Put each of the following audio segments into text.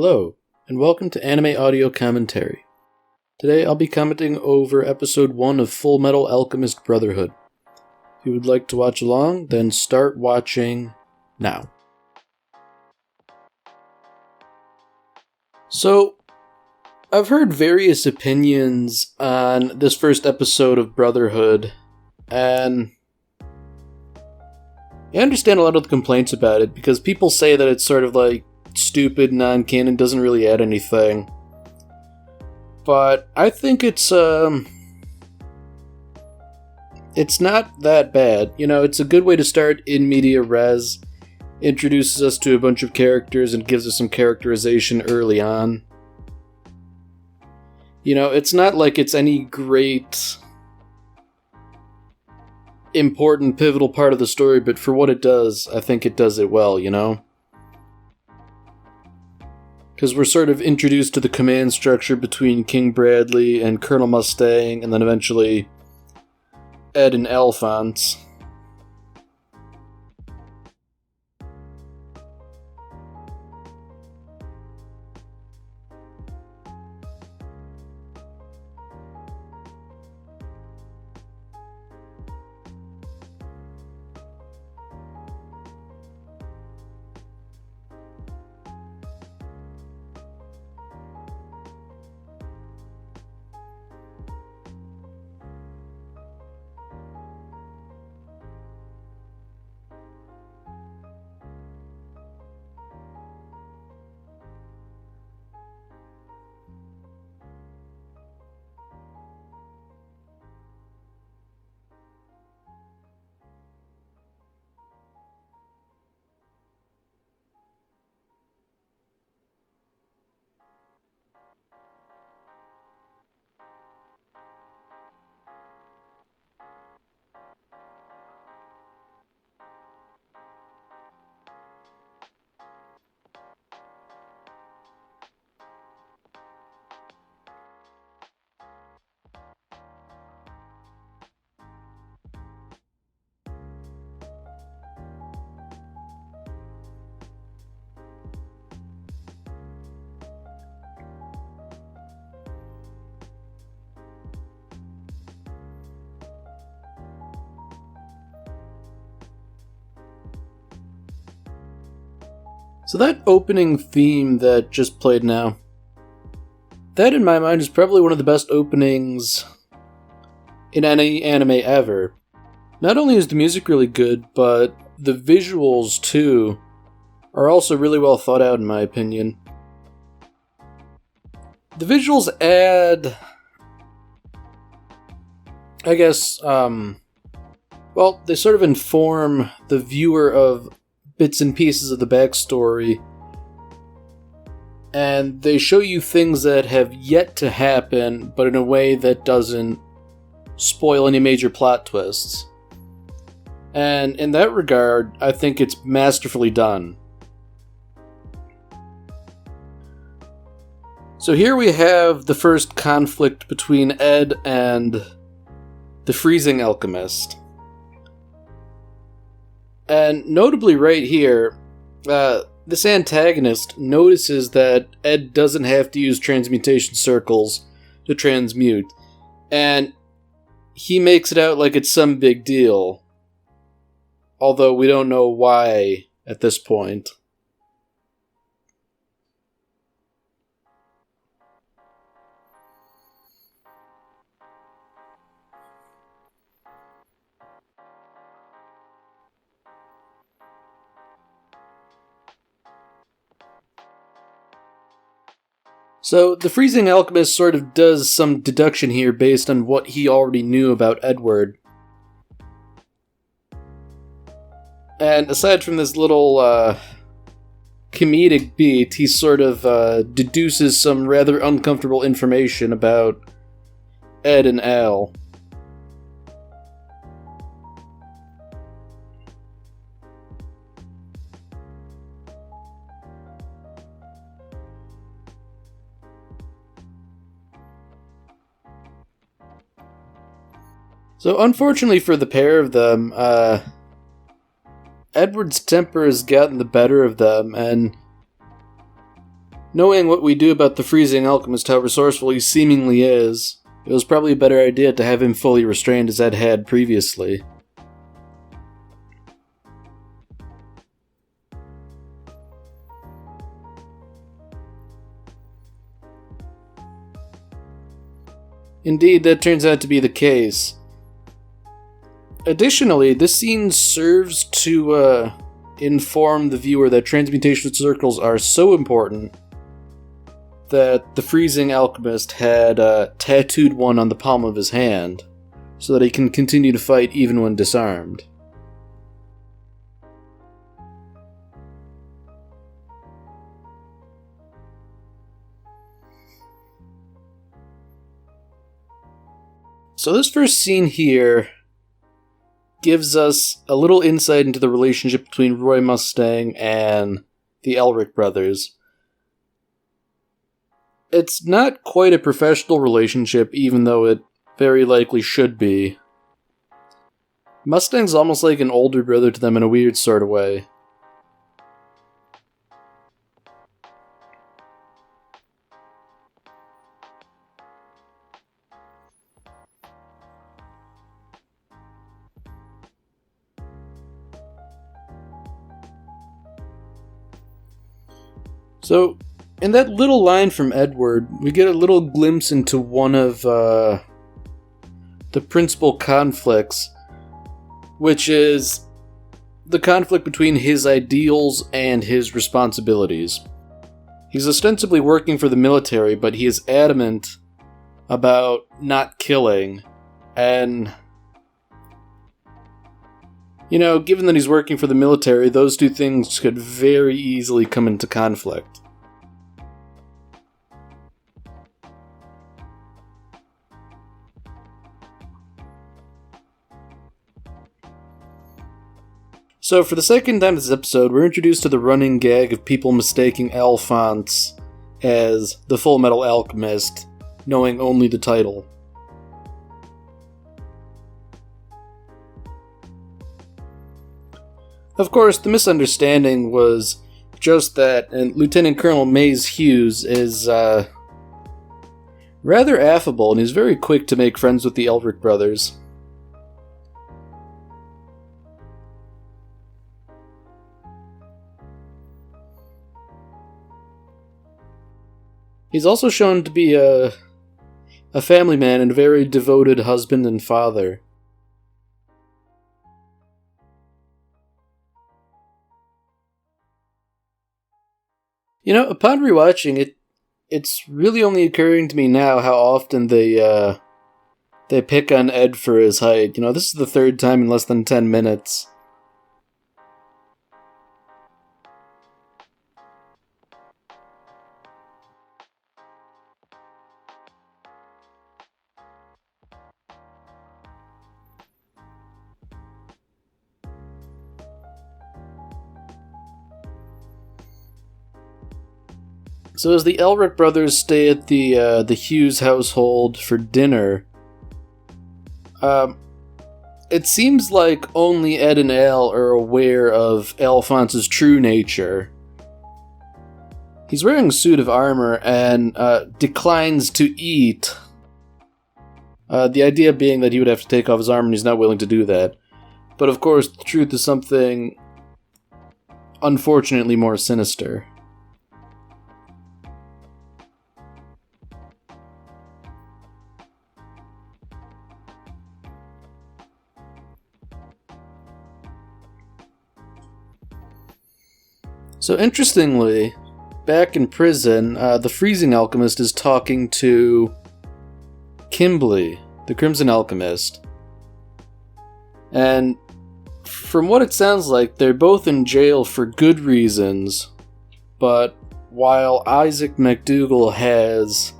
Hello, and welcome to Anime Audio Commentary. Today I'll be commenting over Episode 1 of Fullmetal Alchemist Brotherhood. If you would like to watch along, then start watching now. So, I've heard various opinions on this first episode of Brotherhood, and I understand a lot of the complaints about it, because people say that it's sort of like stupid, non-canon, doesn't really add anything. But I think it's not that bad. You know, it's a good way to start in media res. Introduces us to a bunch of characters and gives us some characterization early on. You know, it's not like it's any great, important, pivotal part of the story, but for what it does, I think it does it well, you know? Because we're sort of introduced to the command structure between King Bradley and Colonel Mustang, and then eventually Ed and Alphonse. So that opening theme that just played now, that in my mind is probably one of the best openings in any anime ever. Not only is the music really good, but the visuals too are also really well thought out in my opinion. The visuals add, I guess, they sort of inform the viewer of bits and pieces of the backstory, and they show you things that have yet to happen, but in a way that doesn't spoil any major plot twists. And in that regard, I think it's masterfully done. So here we have the first conflict between Ed and the Freezing Alchemist. And notably right here, this antagonist notices that Ed doesn't have to use transmutation circles to transmute, and he makes it out like it's some big deal, although we don't know why at this point. So, the Freezing Alchemist sort of does some deduction here based on what he already knew about Edward. And aside from this little, comedic beat, he sort of, deduces some rather uncomfortable information about Ed and Al. So, unfortunately for the pair of them, Edward's temper has gotten the better of them, and Knowing what we do about the freezing alchemist, how resourceful he seemingly is, it was probably a better idea to have him fully restrained as Ed had previously. Indeed, that turns out to be the case. Additionally, this scene serves to inform the viewer that transmutation circles are so important that the freezing alchemist had tattooed one on the palm of his hand, so that he can continue to fight even when disarmed. So this first scene here gives us a little insight into the relationship between Roy Mustang and the Elric brothers. It's not quite a professional relationship, even though it very likely should be. Mustang's almost like an older brother to them in a weird sort of way. So, in that little line from Edward, we get a little glimpse into one of the principal conflicts, which is the conflict between his ideals and his responsibilities. He's ostensibly working for the military, but he is adamant about not killing, and given that he's working for the military, those two things could very easily come into conflict. So, for the second time this episode, we're introduced to the running gag of people mistaking Alphonse as the Fullmetal Alchemist, knowing only the title. Of course, the misunderstanding was just that, and Lieutenant Colonel Mays Hughes is rather affable, and he's very quick to make friends with the Elric brothers. He's also shown to be a family man and a very devoted husband and father. Upon rewatching it, it's really only occurring to me now how often they pick on Ed for his height. This is the third time in less than 10 minutes. So as the Elric brothers stay at the Hughes household for dinner, it seems like only Ed and Al are aware of Alphonse's true nature. He's wearing a suit of armor and declines to eat. The idea being that he would have to take off his armor, and he's not willing to do that. But of course, the truth is something unfortunately more sinister. So interestingly, back in prison, the freezing alchemist is talking to Kimberly, the Crimson Alchemist. And from what it sounds like, they're both in jail for good reasons, but while Isaac McDougal has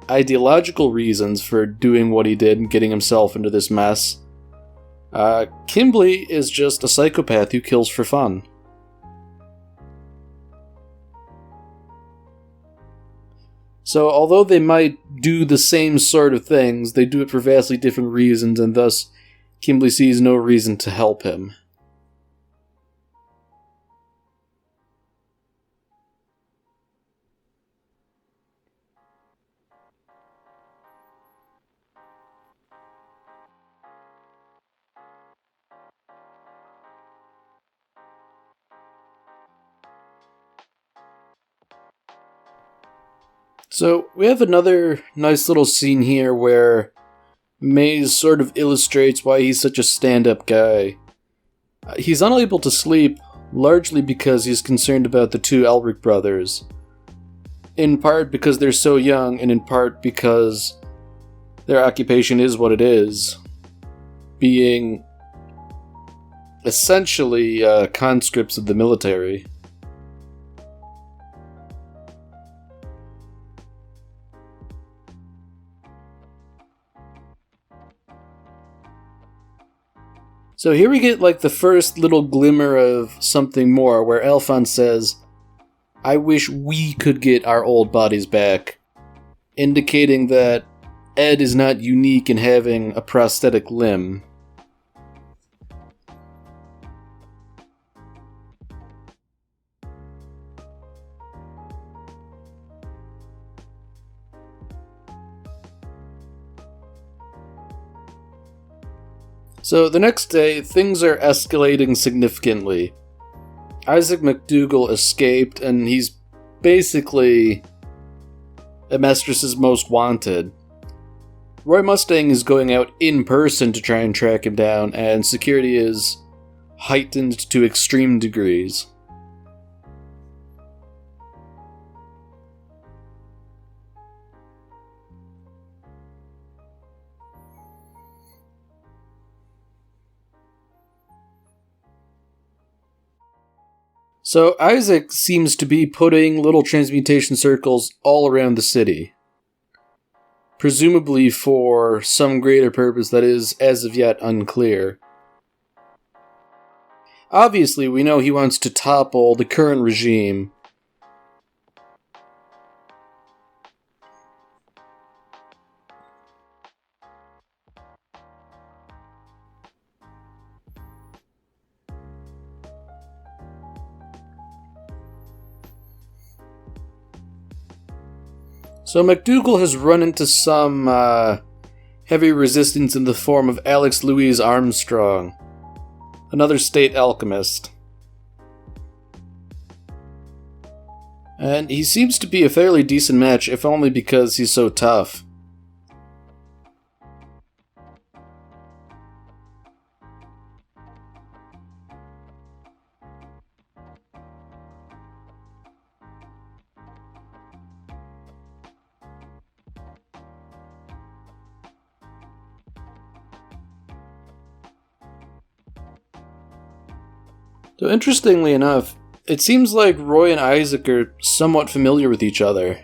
ideological reasons for doing what he did and getting himself into this mess, Kimberly is just a psychopath who kills for fun. So, although they might do the same sort of things, they do it for vastly different reasons, and thus, Kimberly sees no reason to help him. So we have another nice little scene here where Maze sort of illustrates why he's such a stand-up guy. He's unable to sleep, largely because he's concerned about the two Elric brothers. In part because they're so young, and in part because their occupation is what it is. Being essentially conscripts of the military. So here we get like the first little glimmer of something more, where Alphonse says, "I wish we could get our old bodies back," indicating that Ed is not unique in having a prosthetic limb. So the next day, things are escalating significantly. Isaac McDougal escaped, and he's basically Amestris' most wanted. Roy Mustang is going out in person to try and track him down, and security is heightened to extreme degrees. So Isaac seems to be putting little transmutation circles all around the city. Presumably for some greater purpose that is, as of yet, unclear. Obviously, we know he wants to topple the current regime. So McDougal has run into some heavy resistance in the form of Alex Louise Armstrong, another state alchemist. And he seems to be a fairly decent match, if only because he's so tough. So interestingly enough, it seems like Roy and Isaac are somewhat familiar with each other.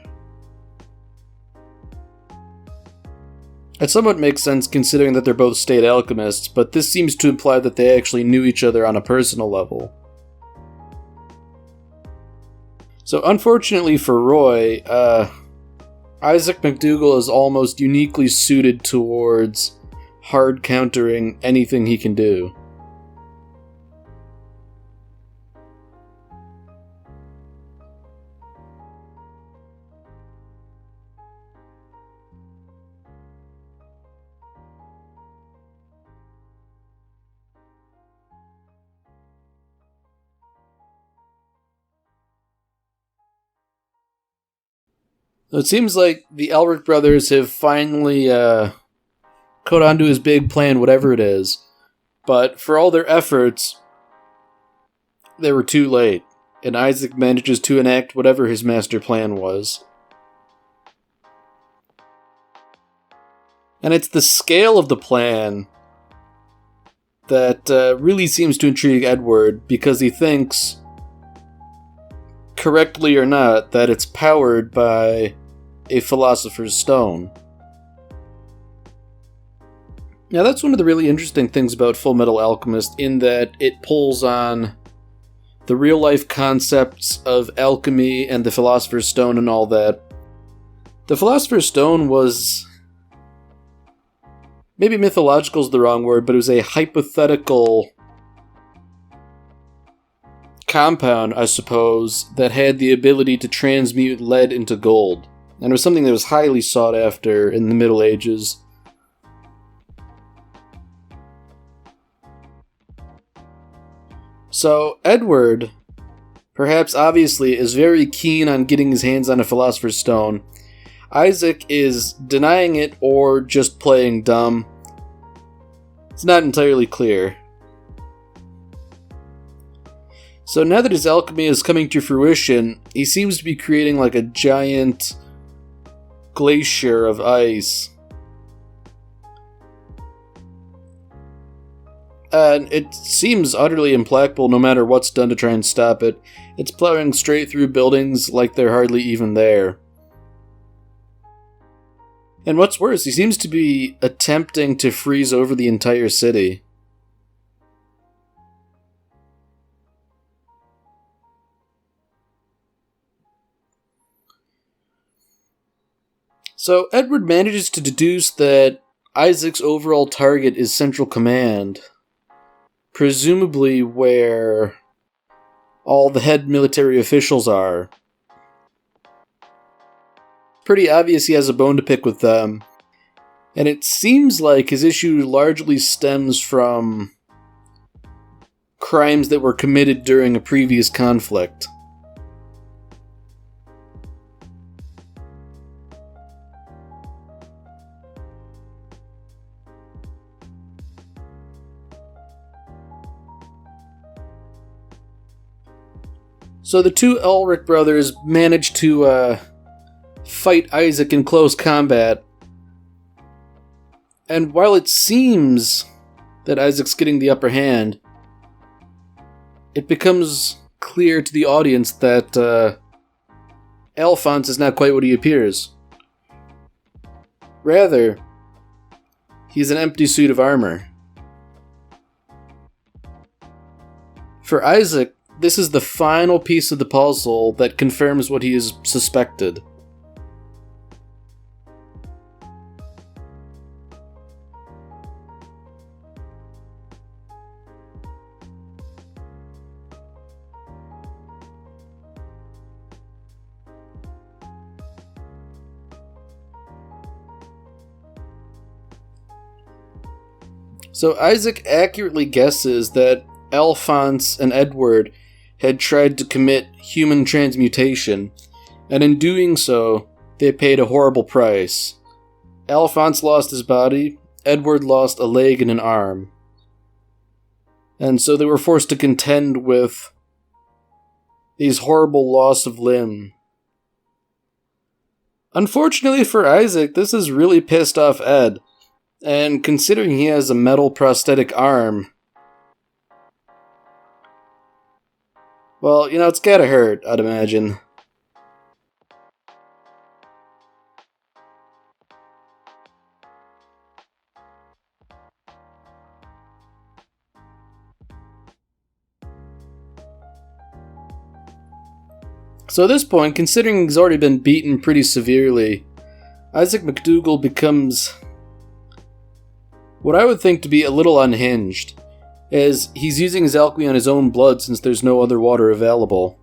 It somewhat makes sense considering that they're both state alchemists, but this seems to imply that they actually knew each other on a personal level. So unfortunately for Roy, Isaac McDougal is almost uniquely suited towards hard countering anything he can do. So it seems like the Elric brothers have finally caught on to his big plan, whatever it is. But for all their efforts, they were too late, and Isaac manages to enact whatever his master plan was. And it's the scale of the plan that really seems to intrigue Edward, because he thinks, correctly or not, that it's powered by a Philosopher's Stone. Now that's one of the really interesting things about Fullmetal Alchemist, in that it pulls on the real-life concepts of alchemy and the Philosopher's Stone and all that. The Philosopher's Stone was... maybe mythological is the wrong word, but it was a hypothetical compound, I suppose, that had the ability to transmute lead into gold. And it was something that was highly sought after in the Middle Ages. So, Edward, perhaps obviously, is very keen on getting his hands on a Philosopher's Stone, Isaac is denying it or just playing dumb. It's not entirely clear. So now that his alchemy is coming to fruition, he seems to be creating like a giant glacier of ice. And it seems utterly implacable no matter what's done to try and stop it. It's plowing straight through buildings like they're hardly even there. And what's worse, he seems to be attempting to freeze over the entire city. So Edward manages to deduce that Isaac's overall target is Central Command, presumably where all the head military officials are. Pretty obvious he has a bone to pick with them, and it seems like his issue largely stems from crimes that were committed during a previous conflict. So the two Elric brothers manage to fight Isaac in close combat. And while it seems that Isaac's getting the upper hand, it becomes clear to the audience that Alphonse is not quite what he appears. Rather, he's an empty suit of armor. For Isaac, this is the final piece of the puzzle that confirms what he has suspected. So Isaac accurately guesses that Alphonse and Edward had tried to commit human transmutation, and in doing so, they paid a horrible price. Alphonse lost his body, Edward lost a leg and an arm. And so they were forced to contend with these horrible loss of limb. Unfortunately for Isaac, this has really pissed off Ed, and considering he has a metal prosthetic arm, well, it's gotta hurt, I'd imagine. So at this point, considering he's already been beaten pretty severely, Isaac McDougal becomes what I would think to be a little unhinged, as he's using his alchemy on his own blood since there's no other water available.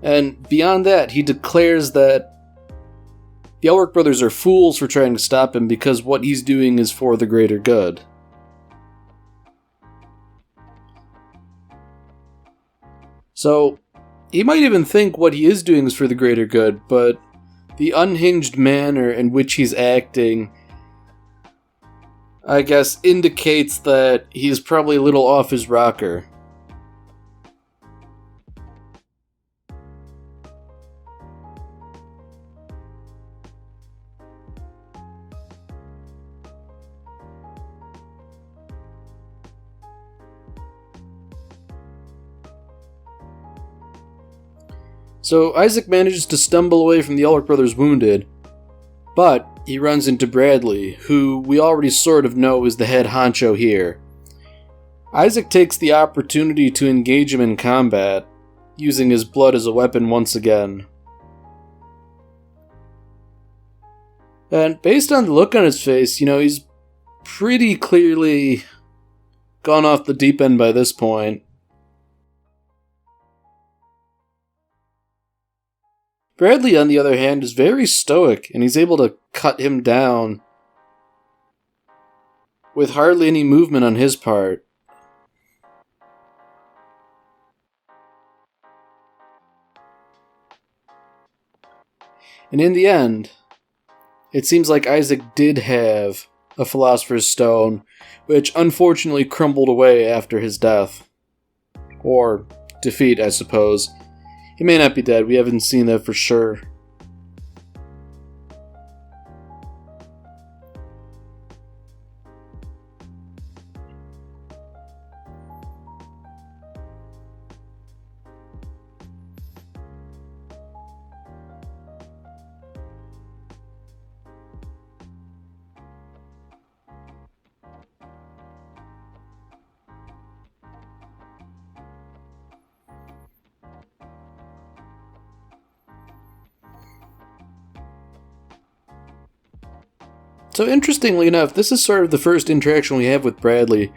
And beyond that, he declares that the Elric brothers are fools for trying to stop him because what he's doing is for the greater good. So, he might even think what he is doing is for the greater good, but the unhinged manner in which he's acting, I guess, indicates that he's probably a little off his rocker. So Isaac manages to stumble away from the Elric brothers wounded, but he runs into Bradley, who we already sort of know is the head honcho here. Isaac takes the opportunity to engage him in combat, using his blood as a weapon once again. And based on the look on his face, he's pretty clearly gone off the deep end by this point. Bradley, on the other hand, is very stoic, and he's able to cut him down with hardly any movement on his part. And in the end, it seems like Isaac did have a Philosopher's Stone, which unfortunately crumbled away after his death. Or defeat, I suppose. He may not be dead, we haven't seen that for sure. So interestingly enough, this is sort of the first interaction we have with Bradley,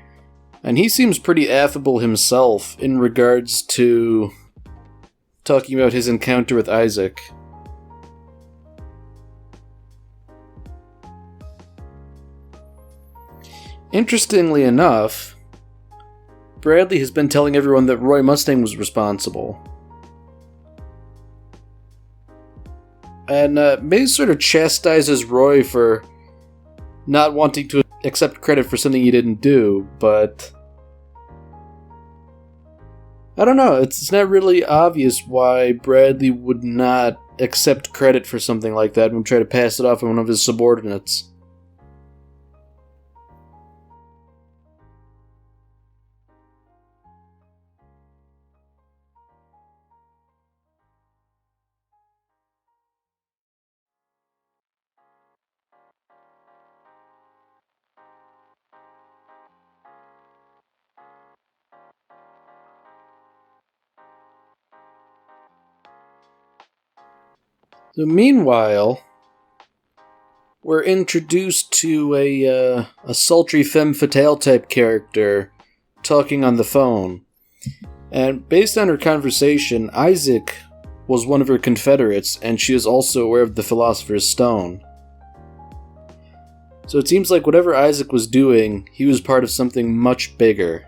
and he seems pretty affable himself in regards to talking about his encounter with Isaac. Interestingly enough, Bradley has been telling everyone that Roy Mustang was responsible. And May sort of chastises Roy for not wanting to accept credit for something he didn't do, but I don't know, it's not really obvious why Bradley would not accept credit for something like that and try to pass it off on one of his subordinates. So meanwhile, we're introduced to a sultry femme fatale type character talking on the phone. And based on her conversation, Isaac was one of her confederates, and she is also aware of the Philosopher's Stone. So it seems like whatever Isaac was doing, he was part of something much bigger.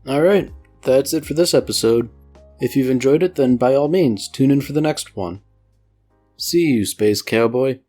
Alright, that's it for this episode. If you've enjoyed it, then by all means, tune in for the next one. See you, Space Cowboy.